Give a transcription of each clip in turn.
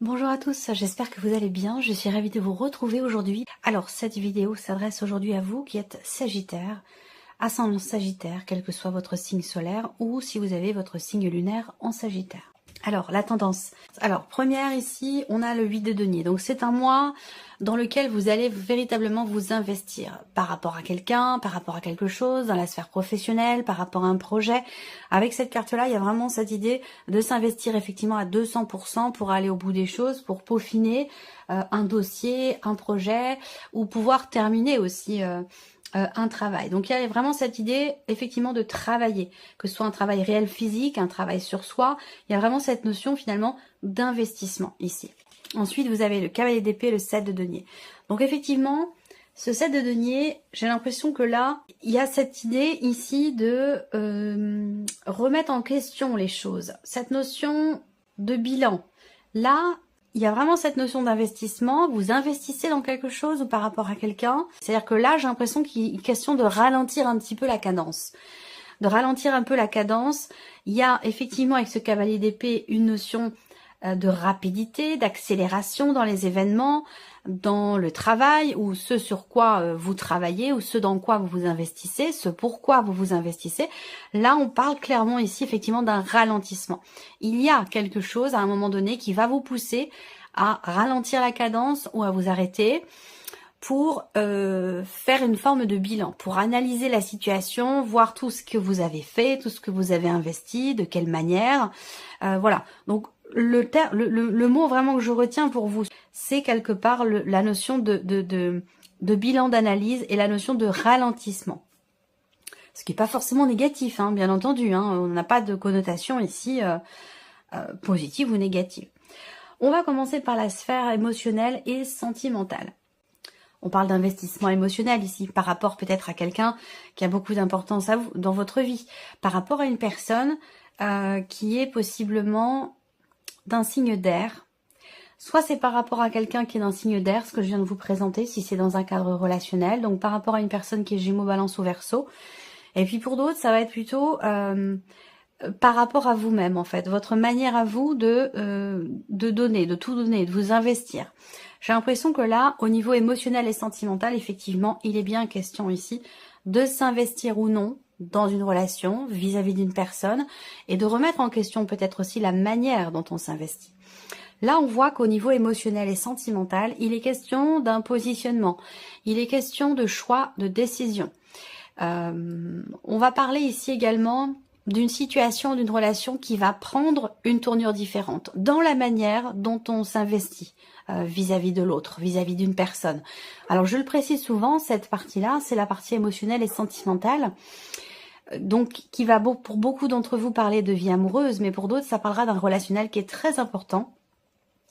Bonjour à tous, j'espère que vous allez bien, je suis ravie de vous retrouver aujourd'hui. Alors cette vidéo s'adresse aujourd'hui à vous qui êtes Sagittaire, ascendant Sagittaire, quel que soit votre signe solaire ou si vous avez votre signe lunaire en Sagittaire. Alors la tendance, première ici on a le 8 de denier, donc c'est un mois dans lequel vous allez véritablement vous investir par rapport à quelqu'un, par rapport à quelque chose, dans la sphère professionnelle, par rapport à un projet. Avec cette carte-là, il y a vraiment cette idée de s'investir effectivement à 200% pour aller au bout des choses, pour peaufiner un dossier, un projet, ou pouvoir terminer aussi un travail. Donc il y a vraiment cette idée effectivement de travailler, que ce soit un travail réel physique, un travail sur soi, il y a vraiment cette notion finalement d'investissement ici. Ensuite, vous avez le cavalier d'épée, le 7 de denier. Donc effectivement, ce 7 de denier, j'ai l'impression que là, il y a cette idée ici de remettre en question les choses. Cette notion de bilan. Là, il y a vraiment cette notion d'investissement. Vous investissez dans quelque chose ou par rapport à quelqu'un. C'est-à-dire que là, j'ai l'impression qu'il est question de ralentir un petit peu la cadence. De ralentir un peu la cadence. Il y a effectivement avec ce cavalier d'épée une notion de rapidité, d'accélération dans les événements, dans le travail, ou ce sur quoi vous travaillez, ou ce dans quoi vous vous investissez, ce pourquoi vous vous investissez. Là, on parle clairement ici effectivement d'un ralentissement. Il y a quelque chose à un moment donné qui va vous pousser à ralentir la cadence ou à vous arrêter pour faire une forme de bilan, pour analyser la situation, voir tout ce que vous avez fait, tout ce que vous avez investi, de quelle manière. Voilà, donc le mot vraiment que je retiens pour vous, c'est quelque part la notion de bilan d'analyse et la notion de ralentissement. Ce qui n'est pas forcément négatif, hein, bien entendu. Hein, on n'a pas de connotation ici positive ou négative. On va commencer par la sphère émotionnelle et sentimentale. On parle d'investissement émotionnel ici, par rapport peut-être à quelqu'un qui a beaucoup d'importance à vous dans votre vie, par rapport à une personne qui est possiblement d'un signe d'air. Soit c'est par rapport à quelqu'un qui est d'un signe d'air, ce que je viens de vous présenter, si c'est dans un cadre relationnel, donc par rapport à une personne qui est Gémeaux, Balance ou Verseau. Et puis pour d'autres, ça va être plutôt par rapport à vous-même en fait, votre manière à vous de donner, de tout donner, de vous investir. J'ai l'impression que là, au niveau émotionnel et sentimental, effectivement, il est bien question ici de s'investir ou non dans une relation vis-à-vis d'une personne et de remettre en question peut-être aussi la manière dont on s'investit. Là, on voit qu'au niveau émotionnel et sentimental, il est question d'un positionnement, il est question de choix, de décision. On va parler ici également d'une situation, d'une relation qui va prendre une tournure différente dans la manière dont on s'investit vis-à-vis de l'autre, vis-à-vis d'une personne. Alors je le précise souvent, cette partie-là, c'est la partie émotionnelle et sentimentale, donc qui va pour beaucoup d'entre vous parler de vie amoureuse, mais pour d'autres, ça parlera d'un relationnel qui est très important,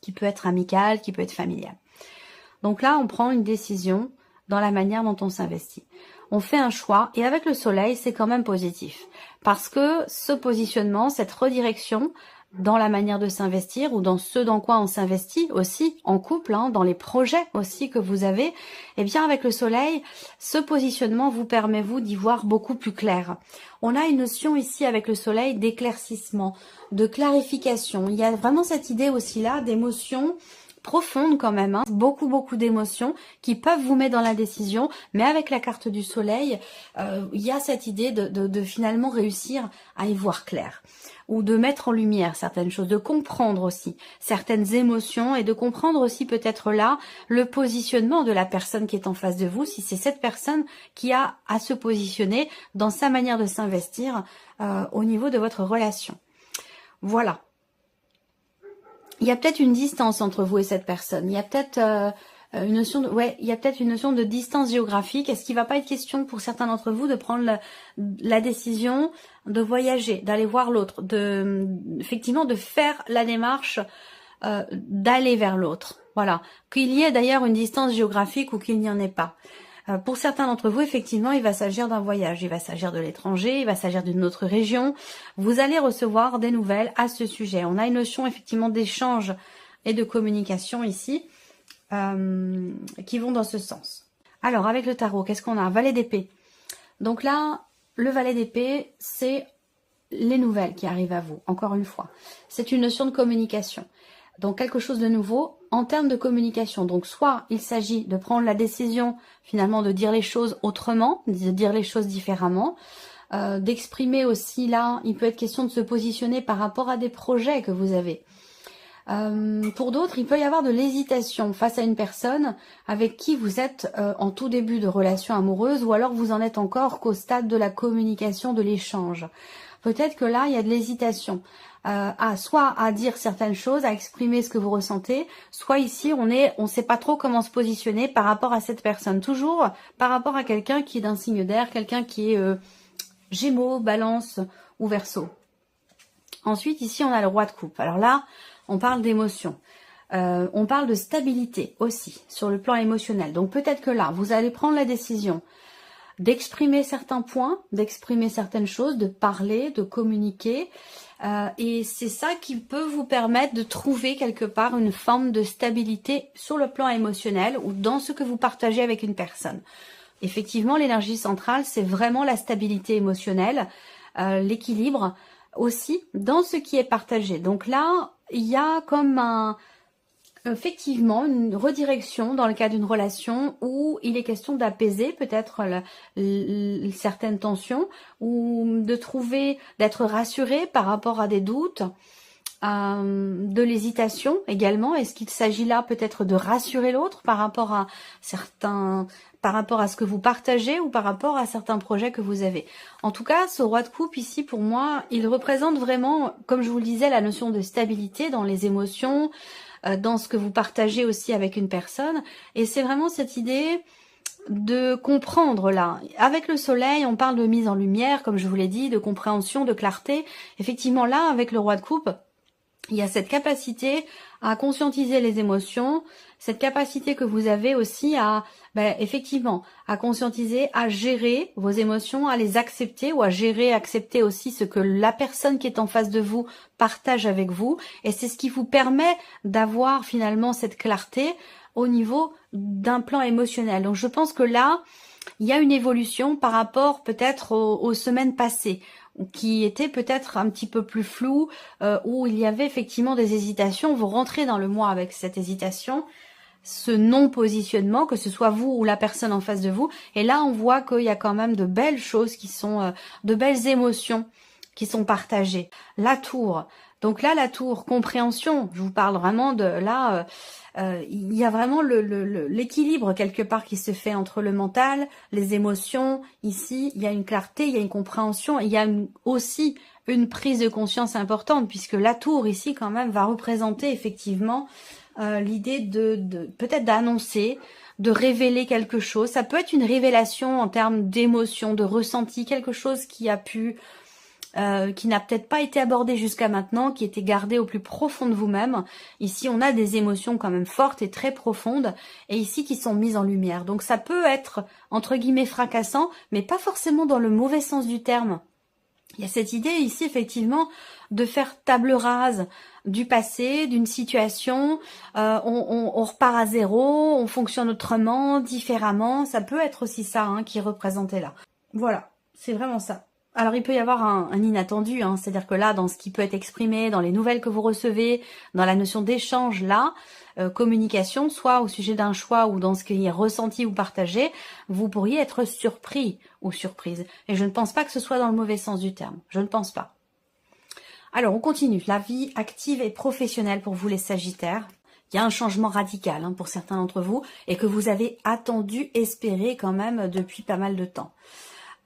qui peut être amical, qui peut être familial. Donc là, on prend une décision dans la manière dont on s'investit. On fait un choix et avec le soleil, c'est quand même positif. Parce que ce positionnement, cette redirection dans la manière de s'investir ou dans ce dans quoi on s'investit aussi en couple, hein, dans les projets aussi que vous avez, eh bien avec le soleil, ce positionnement vous permet vous d'y voir beaucoup plus clair. On a une notion ici avec le soleil d'éclaircissement, de clarification. Il y a vraiment cette idée aussi là d'émotion profonde quand même, hein. Beaucoup d'émotions qui peuvent vous mettre dans la décision, mais avec la carte du soleil, il y a cette idée de finalement réussir à y voir clair, ou de mettre en lumière certaines choses, de comprendre aussi certaines émotions et de comprendre aussi peut-être là le positionnement de la personne qui est en face de vous, si c'est cette personne qui a à se positionner dans sa manière de s'investir au niveau de votre relation. Voilà. Il y a peut-être une distance entre vous et cette personne. Il y a peut-être une notion de distance géographique. Est-ce qu'il ne va pas être question pour certains d'entre vous de prendre la décision de voyager, d'aller voir l'autre, effectivement de faire la démarche d'aller vers l'autre. Voilà. Qu'il y ait d'ailleurs une distance géographique ou qu'il n'y en ait pas. Pour certains d'entre vous, effectivement, il va s'agir d'un voyage, il va s'agir de l'étranger, il va s'agir d'une autre région. Vous allez recevoir des nouvelles à ce sujet. On a une notion effectivement d'échange et de communication ici qui vont dans ce sens. Alors, avec le tarot, qu'est-ce qu'on a? Valet d'épée. Donc là, le valet d'épée, c'est les nouvelles qui arrivent à vous, encore une fois. C'est une notion de communication. Donc quelque chose de nouveau en termes de communication. Donc soit il s'agit de prendre la décision finalement de dire les choses autrement, de dire les choses différemment, d'exprimer aussi là, il peut être question de se positionner par rapport à des projets que vous avez. Pour d'autres, il peut y avoir de l'hésitation face à une personne avec qui vous êtes en tout début de relation amoureuse, ou alors vous en êtes encore qu'au stade de la communication, de l'échange. Peut-être que là, il y a de l'hésitation. Soit à dire certaines choses, à exprimer ce que vous ressentez, soit ici, on sait pas trop comment se positionner par rapport à cette personne. Toujours par rapport à quelqu'un qui est d'un signe d'air, quelqu'un qui est Gémeaux, Balance ou Verseau. Ensuite, ici, on a le roi de coupe. Alors là, on parle d'émotion. On parle de stabilité aussi, sur le plan émotionnel. Donc peut-être que là, vous allez prendre la décision d'exprimer certains points, d'exprimer certaines choses, de parler, de communiquer. Et c'est ça qui peut vous permettre de trouver quelque part une forme de stabilité sur le plan émotionnel ou dans ce que vous partagez avec une personne. Effectivement, l'énergie centrale, c'est vraiment la stabilité émotionnelle, l'équilibre aussi dans ce qui est partagé. Donc là, il y a comme effectivement une redirection dans le cas d'une relation où il est question d'apaiser peut-être certaines tensions ou de trouver, d'être rassuré par rapport à des doutes, de l'hésitation également. Est-ce qu'il s'agit là peut-être de rassurer l'autre par rapport à par rapport à ce que vous partagez ou par rapport à certains projets que vous avez. En tout cas, ce roi de coupe ici, pour moi, il représente vraiment, comme je vous le disais, la notion de stabilité dans les émotions, dans ce que vous partagez aussi avec une personne. Et c'est vraiment cette idée de comprendre là. Avec le soleil, on parle de mise en lumière, comme je vous l'ai dit, de compréhension, de clarté. Effectivement, là, avec le roi de coupe, il y a cette capacité à conscientiser les émotions, cette capacité que vous avez aussi à, effectivement, à conscientiser, à gérer vos émotions, à les accepter ou à gérer, accepter aussi ce que la personne qui est en face de vous partage avec vous. Et c'est ce qui vous permet d'avoir finalement cette clarté au niveau d'un plan émotionnel. Donc je pense que là, il y a une évolution par rapport peut-être aux semaines passées, qui était peut-être un petit peu plus flou, où il y avait effectivement des hésitations. Vous rentrez dans le mois avec cette hésitation, ce non-positionnement, que ce soit vous ou la personne en face de vous. Et là, on voit qu'il y a quand même de belles choses qui sont, de belles émotions qui sont partagées. La tour. Donc là, la tour, compréhension, je vous parle vraiment de là, il y a vraiment l'équilibre quelque part qui se fait entre le mental, les émotions. Ici, il y a une clarté, il y a une compréhension, il y a aussi une prise de conscience importante, puisque la tour ici quand même va représenter effectivement l'idée de peut-être d'annoncer, de révéler quelque chose. Ça peut être une révélation en termes d'émotion, de ressenti, quelque chose qui a pu qui n'a peut-être pas été abordé jusqu'à maintenant, qui était gardé au plus profond de vous-même. Ici, on a des émotions quand même fortes et très profondes, et ici qui sont mises en lumière. Donc ça peut être, entre guillemets, fracassant, mais pas forcément dans le mauvais sens du terme. Il y a cette idée ici, effectivement, de faire table rase du passé, d'une situation, on repart à zéro, on fonctionne autrement, différemment. Ça peut être aussi ça qui est représenté là. Voilà, c'est vraiment ça. Alors, il peut y avoir un inattendu, c'est-à-dire que là, dans ce qui peut être exprimé, dans les nouvelles que vous recevez, dans la notion d'échange, là, communication, soit au sujet d'un choix ou dans ce qui est ressenti ou partagé, vous pourriez être surpris ou surprise. Et je ne pense pas que ce soit dans le mauvais sens du terme. Je ne pense pas. Alors, on continue. La vie active et professionnelle pour vous, les Sagittaires. Il y a un changement radical pour certains d'entre vous et que vous avez attendu, espéré quand même depuis pas mal de temps.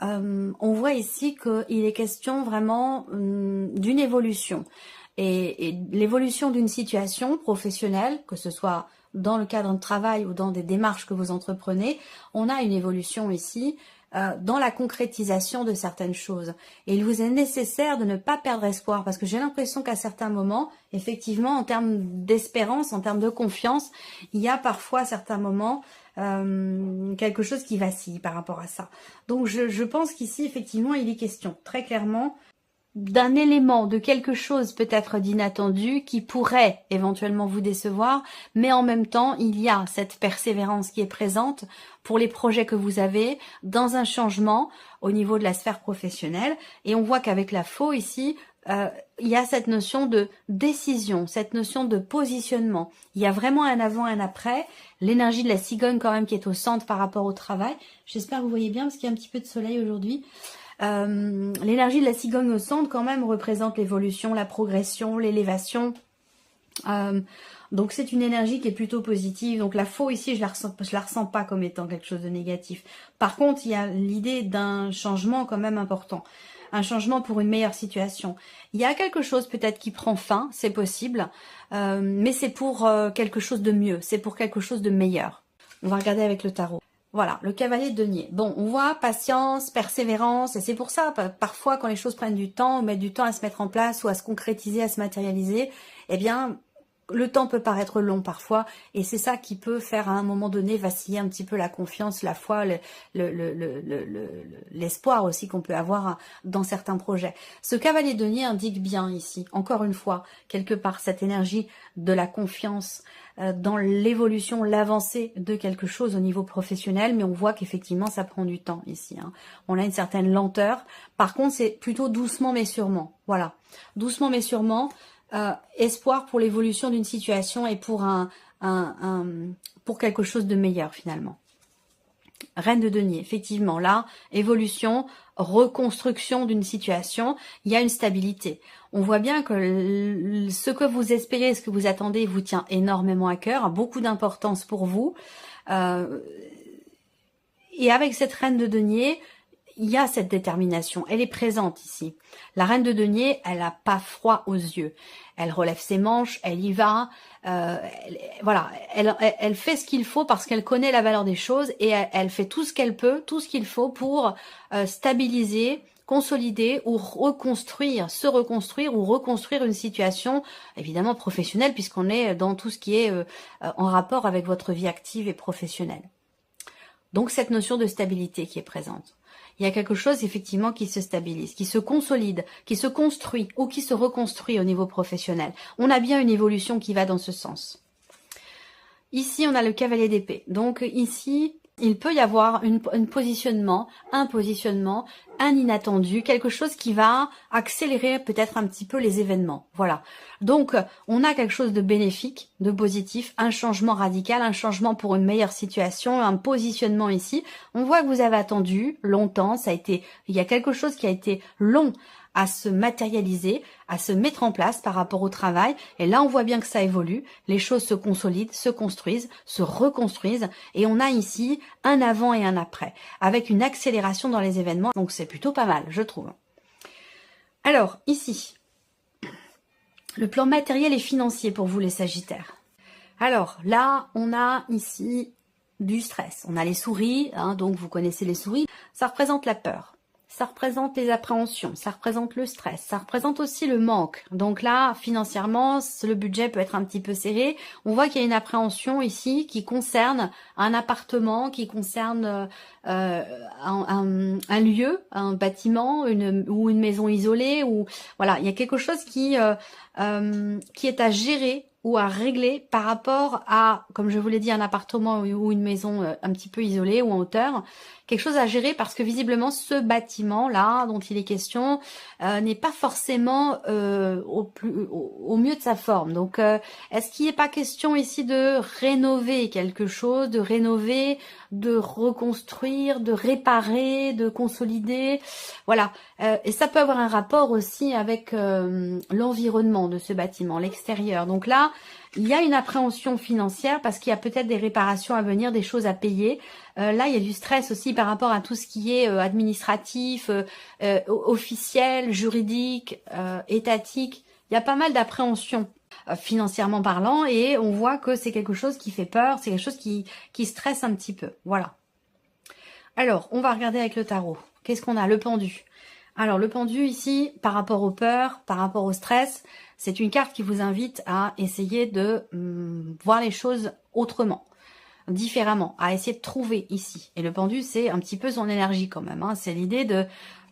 On voit ici qu'il est question vraiment d'une évolution. Et l'évolution d'une situation professionnelle, que ce soit dans le cadre de travail ou dans des démarches que vous entreprenez, on a une évolution ici dans la concrétisation de certaines choses. Et il vous est nécessaire de ne pas perdre espoir, parce que j'ai l'impression qu'à certains moments, effectivement, en termes d'espérance, en termes de confiance, il y a parfois à certains moments quelque chose qui vacille par rapport à ça. Donc je pense qu'ici, effectivement, il est question très clairement d'un élément, de quelque chose peut-être d'inattendu qui pourrait éventuellement vous décevoir, mais en même temps, il y a cette persévérance qui est présente pour les projets que vous avez dans un changement au niveau de la sphère professionnelle. Et on voit qu'avec la faux ici, il y a cette notion de décision, cette notion de positionnement. Il y a vraiment un avant, un après. L'énergie de la cigogne quand même qui est au centre par rapport au travail. J'espère que vous voyez bien parce qu'il y a un petit peu de soleil aujourd'hui. L'énergie de la cigogne au centre quand même représente l'évolution, la progression, l'élévation. Donc c'est une énergie qui est plutôt positive. Donc la faux ici, je la ressens pas comme étant quelque chose de négatif. Par contre, il y a l'idée d'un changement quand même important. Un changement pour une meilleure situation. Il y a quelque chose peut-être qui prend fin, c'est possible, mais c'est pour quelque chose de mieux, c'est pour quelque chose de meilleur. On va regarder avec le tarot. Voilà, le cavalier de denier. Bon, on voit patience, persévérance, et c'est pour ça, parfois quand les choses prennent du temps, ou mettent du temps à se mettre en place, ou à se concrétiser, à se matérialiser, eh bien, le temps peut paraître long parfois, et c'est ça qui peut faire à un moment donné vaciller un petit peu la confiance, la foi, l'espoir aussi qu'on peut avoir dans certains projets. Ce cavalier de denier indique bien ici, encore une fois, quelque part cette énergie de la confiance dans l'évolution, l'avancée de quelque chose au niveau professionnel, mais on voit qu'effectivement ça prend du temps ici. On a une certaine lenteur. Par contre, c'est plutôt doucement mais sûrement. Voilà, doucement mais sûrement. Espoir pour l'évolution d'une situation et pour pour quelque chose de meilleur finalement. Reine de denier, effectivement, là, évolution, reconstruction d'une situation, il y a une stabilité. On voit bien que ce que vous espérez, ce que vous attendez vous tient énormément à cœur, a beaucoup d'importance pour vous. Et avec cette reine de denier, il y a cette détermination, elle est présente ici. La reine de denier, elle n'a pas froid aux yeux. Elle relève ses manches, elle y va. Voilà, elle fait ce qu'il faut parce qu'elle connaît la valeur des choses et elle fait tout ce qu'elle peut, tout ce qu'il faut pour stabiliser, consolider ou se reconstruire ou reconstruire une situation, évidemment professionnelle, puisqu'on est dans tout ce qui est en rapport avec votre vie active et professionnelle. Donc cette notion de stabilité qui est présente. Il y a quelque chose effectivement qui se stabilise, qui se consolide, qui se construit ou qui se reconstruit au niveau professionnel. On a bien une évolution qui va dans ce sens. Ici, on a le cavalier d'épée. Donc ici, il peut y avoir un positionnement, un inattendu, quelque chose qui va accélérer peut-être un petit peu les événements. Voilà. Donc, on a quelque chose de bénéfique, de positif, un changement radical, un changement pour une meilleure situation, un positionnement ici. On voit que vous avez attendu longtemps, il y a quelque chose qui a été long à se matérialiser, à se mettre en place par rapport au travail. Et là, on voit bien que ça évolue. Les choses se consolident, se construisent, se reconstruisent. Et on a ici un avant et un après, avec une accélération dans les événements. Donc, c'est plutôt pas mal, je trouve. Alors, ici, le plan matériel et financier pour vous, les Sagittaires. Alors, là, on a ici du stress. On a les souris, donc vous connaissez les souris. Ça représente la peur. Ça représente les appréhensions, ça représente le stress, ça représente aussi le manque. Donc là, financièrement, le budget peut être un petit peu serré. On voit qu'il y a une appréhension ici qui concerne un appartement, qui concerne un lieu, un bâtiment, ou une maison isolée. Ou voilà, il y a quelque chose qui est à gérer ou à régler par rapport à, comme je vous l'ai dit, un appartement ou une maison un petit peu isolée ou en hauteur. Quelque chose à gérer parce que visiblement ce bâtiment-là dont il est question n'est pas forcément au mieux de sa forme. Donc est-ce qu'il n'est pas question ici de rénover quelque chose, de rénover, de reconstruire, de réparer, de consolider? Voilà. Et ça peut avoir un rapport aussi avec l'environnement de ce bâtiment, l'extérieur. Donc là, il y a une appréhension financière parce qu'il y a peut-être des réparations à venir, des choses à payer. Là, il y a du stress aussi par rapport à tout ce qui est administratif, officiel, juridique, étatique. Il y a pas mal d'appréhension financièrement parlant et on voit que c'est quelque chose qui fait peur, c'est quelque chose qui stresse un petit peu. Voilà. Alors, on va regarder avec le tarot. Qu'est-ce qu'on a? Le pendu. Alors, le pendu ici, par rapport aux peurs, par rapport au stress, c'est une carte qui vous invite à essayer de voir les choses autrement, différemment, à essayer de trouver ici. Et le pendu, c'est un petit peu son énergie quand même. C'est l'idée de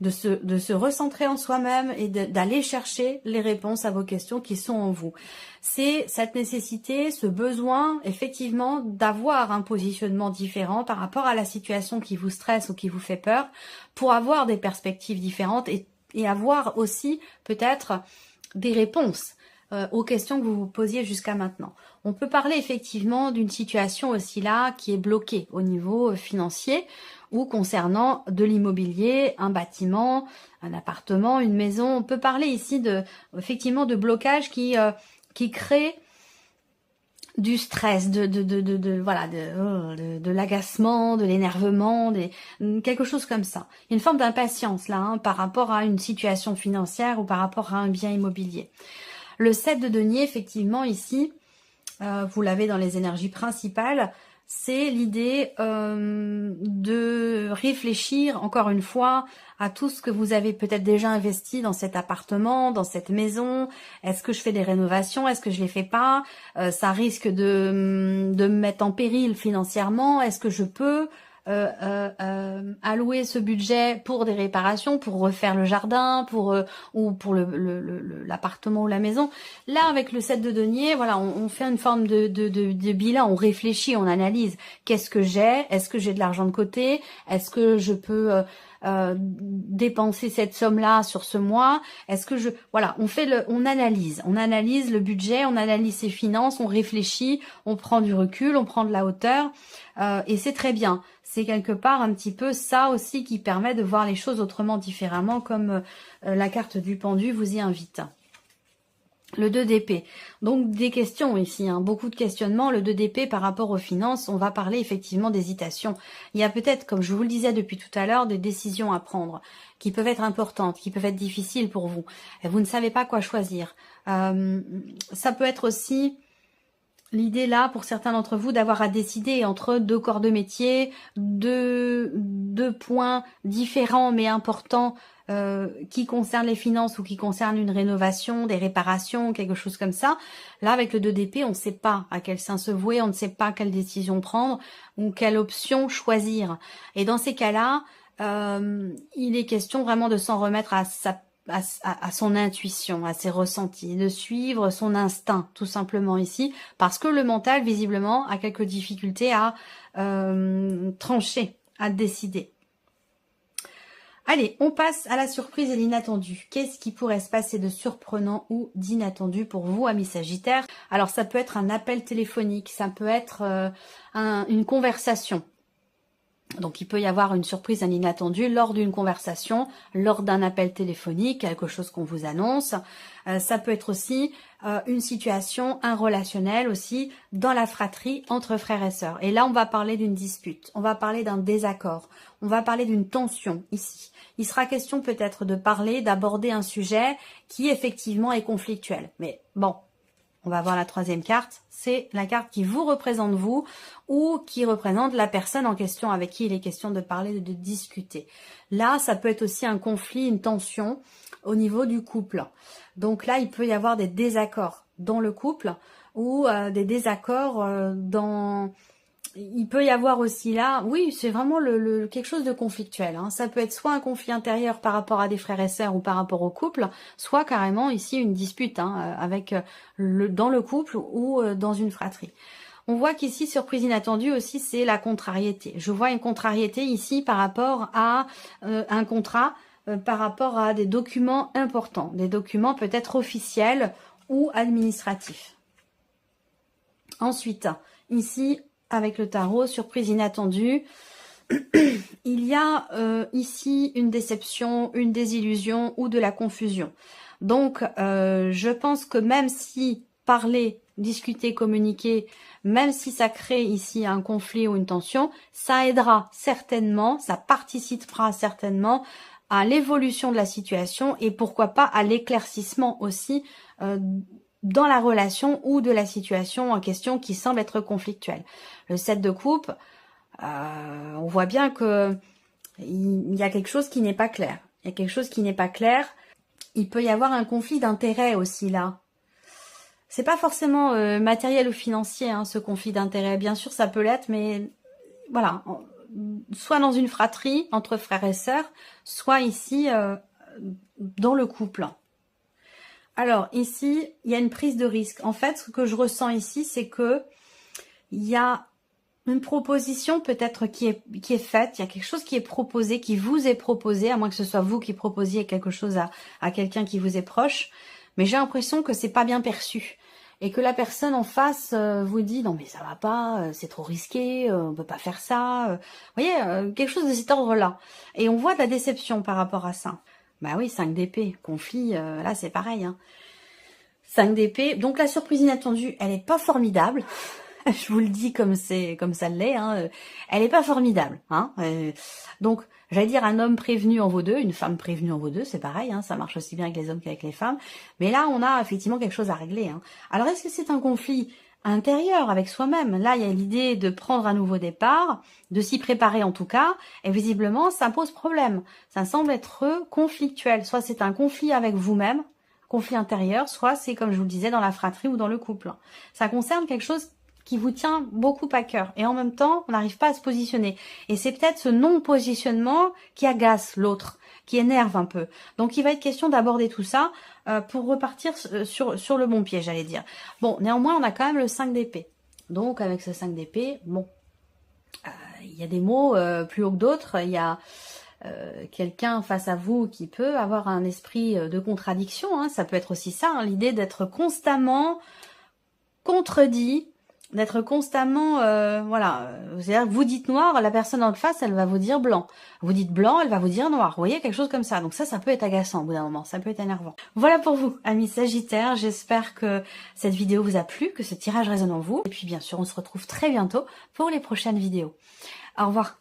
se recentrer en soi-même et d'aller chercher les réponses à vos questions qui sont en vous. C'est cette nécessité, ce besoin, effectivement, d'avoir un positionnement différent par rapport à la situation qui vous stresse ou qui vous fait peur, pour avoir des perspectives différentes et avoir aussi peut-être des réponses aux questions que vous vous posiez jusqu'à maintenant. On peut parler effectivement d'une situation aussi là qui est bloquée au niveau financier ou concernant de l'immobilier, un bâtiment, un appartement, une maison. On peut parler ici effectivement de blocage qui crée du stress, de l'agacement, de l'énervement, quelque chose comme ça. Il y a une forme d'impatience là, hein, par rapport à une situation financière ou par rapport à un bien immobilier. Le 7 de denier, effectivement, ici, vous l'avez dans les énergies principales, c'est l'idée de réfléchir, encore une fois, à tout ce que vous avez peut-être déjà investi dans cet appartement, dans cette maison. Est-ce que je fais des rénovations? Est-ce que je les fais pas? Ça risque de me mettre en péril financièrement. Est-ce que je peux allouer ce budget pour des réparations, pour refaire le jardin, ou pour l'appartement ou la maison? Là, avec le 7 de denier, voilà, on fait une forme de bilan, on réfléchit, on analyse. Qu'est-ce que j'ai? Est-ce que j'ai de l'argent de côté? Est-ce que je peux dépenser cette somme-là sur ce mois? Est-ce que voilà, on analyse le budget, on analyse ses finances, on réfléchit, on prend du recul, on prend de la hauteur, et c'est très bien. C'est quelque part un petit peu ça aussi qui permet de voir les choses autrement, différemment, comme la carte du pendu vous y invite. Le 2 d'épée. Donc des questions ici, hein, beaucoup de questionnements. Le 2 d'épée par rapport aux finances, on va parler effectivement d'hésitation. Il y a peut-être, comme je vous le disais depuis tout à l'heure, des décisions à prendre qui peuvent être importantes, qui peuvent être difficiles pour vous. Et vous ne savez pas quoi choisir. Ça peut être aussi l'idée là, pour certains d'entre vous, d'avoir à décider entre deux corps de métier, deux points différents mais importants, qui concernent les finances ou qui concernent une rénovation, des réparations, quelque chose comme ça. Là, avec le 2 d'épée, on ne sait pas à quel sein se vouer, on ne sait pas quelle décision prendre ou quelle option choisir. Et dans ces cas-là, il est question vraiment de s'en remettre à son intuition, à ses ressentis, de suivre son instinct, tout simplement ici, parce que le mental, visiblement, a quelques difficultés à trancher, à décider. Allez, on passe à la surprise et l'inattendu. Qu'est-ce qui pourrait se passer de surprenant ou d'inattendu pour vous, amis Sagittaires? Alors, ça peut être un appel téléphonique, ça peut être une conversation. Donc, il peut y avoir une surprise, un inattendu lors d'une conversation, lors d'un appel téléphonique, quelque chose qu'on vous annonce. Ça peut être aussi une situation, un relationnel aussi, dans la fratrie entre frères et sœurs. Et là, on va parler d'une dispute, on va parler d'un désaccord, on va parler d'une tension ici. Il sera question peut-être de parler, d'aborder un sujet qui effectivement est conflictuel. Mais bon, on va voir la troisième carte, c'est la carte qui vous représente vous ou qui représente la personne en question avec qui il est question de parler, de discuter. Là, ça peut être aussi un conflit, une tension au niveau du couple. Donc là, il peut y avoir des désaccords dans le couple ou des désaccords dans... Il peut y avoir aussi là, oui, c'est vraiment quelque chose de conflictuel. Hein. Ça peut être soit un conflit intérieur par rapport à des frères et sœurs ou par rapport au couple, soit carrément ici une dispute hein, dans le couple ou dans une fratrie. On voit qu'ici, surprise inattendue aussi, c'est la contrariété. Je vois une contrariété ici par rapport à un contrat, par rapport à des documents importants, des documents peut-être officiels ou administratifs. Ensuite, ici, avec le tarot, surprise inattendue, il y a ici une déception, une désillusion ou de la confusion. Donc, je pense que même si parler, discuter, communiquer, même si ça crée ici un conflit ou une tension, ça aidera certainement, ça participera certainement à l'évolution de la situation et pourquoi pas à l'éclaircissement aussi dans la relation ou de la situation en question qui semble être conflictuelle. Le 7 de coupe, on voit bien que il y a quelque chose qui n'est pas clair. Il y a quelque chose qui n'est pas clair. Il peut y avoir un conflit d'intérêt aussi là. C'est pas forcément matériel ou financier, hein, ce conflit d'intérêt. Bien sûr, ça peut l'être, mais voilà. Soit dans une fratrie entre frères et sœurs, soit ici dans le couple. Alors ici, il y a une prise de risque. En fait, ce que je ressens ici, c'est que il y a une proposition peut-être qui est faite, il y a quelque chose qui est proposé, qui vous est proposé, à moins que ce soit vous qui proposiez quelque chose à quelqu'un qui vous est proche. mais j'ai l'impression que c'est pas bien perçu. Et que la personne en face vous dit non mais ça va pas, c'est trop risqué, on peut pas faire ça. Vous voyez, quelque chose de cet ordre-là. Et on voit de la déception par rapport à ça. Bah oui, 5 d'épée, conflit, là c'est pareil. Hein. 5 d'épée, donc la surprise inattendue, elle est pas formidable. Je vous le dis comme ça l'est. Hein. Elle est pas formidable. Hein. Donc j'allais dire un homme prévenu en vaut deux, une femme prévenue en vaut deux, c'est pareil, hein, ça marche aussi bien avec les hommes qu'avec les femmes. Mais là, on a effectivement quelque chose à régler. Hein. Alors, est-ce que c'est un conflit intérieur avec soi-même? Là, il y a l'idée de prendre un nouveau départ, de s'y préparer en tout cas, et visiblement, ça pose problème. Ça semble être conflictuel. Soit c'est un conflit avec vous-même, conflit intérieur, soit c'est, comme je vous le disais, dans la fratrie ou dans le couple. Ça concerne quelque chose qui vous tient beaucoup à cœur. Et en même temps, on n'arrive pas à se positionner. Et c'est peut-être ce non-positionnement qui agace l'autre, qui énerve un peu. Donc, il va être question d'aborder tout ça pour repartir sur le bon pied, j'allais dire. Bon, néanmoins, on a quand même le 5 d'épée. Donc, avec ce 5 d'épée, bon, il y a des mots plus haut que d'autres. Il y a quelqu'un face à vous qui peut avoir un esprit de contradiction. Hein. Ça peut être aussi ça, hein, l'idée d'être constamment contredit, d'être constamment, voilà, c'est-à-dire que vous dites noir, la personne en face, elle va vous dire blanc. Vous dites blanc, elle va vous dire noir. Vous voyez, quelque chose comme ça. Donc ça peut être agaçant au bout d'un moment, ça peut être énervant. Voilà pour vous, amis Sagittaires. J'espère que cette vidéo vous a plu, que ce tirage résonne en vous. Et puis bien sûr, on se retrouve très bientôt pour les prochaines vidéos. Au revoir.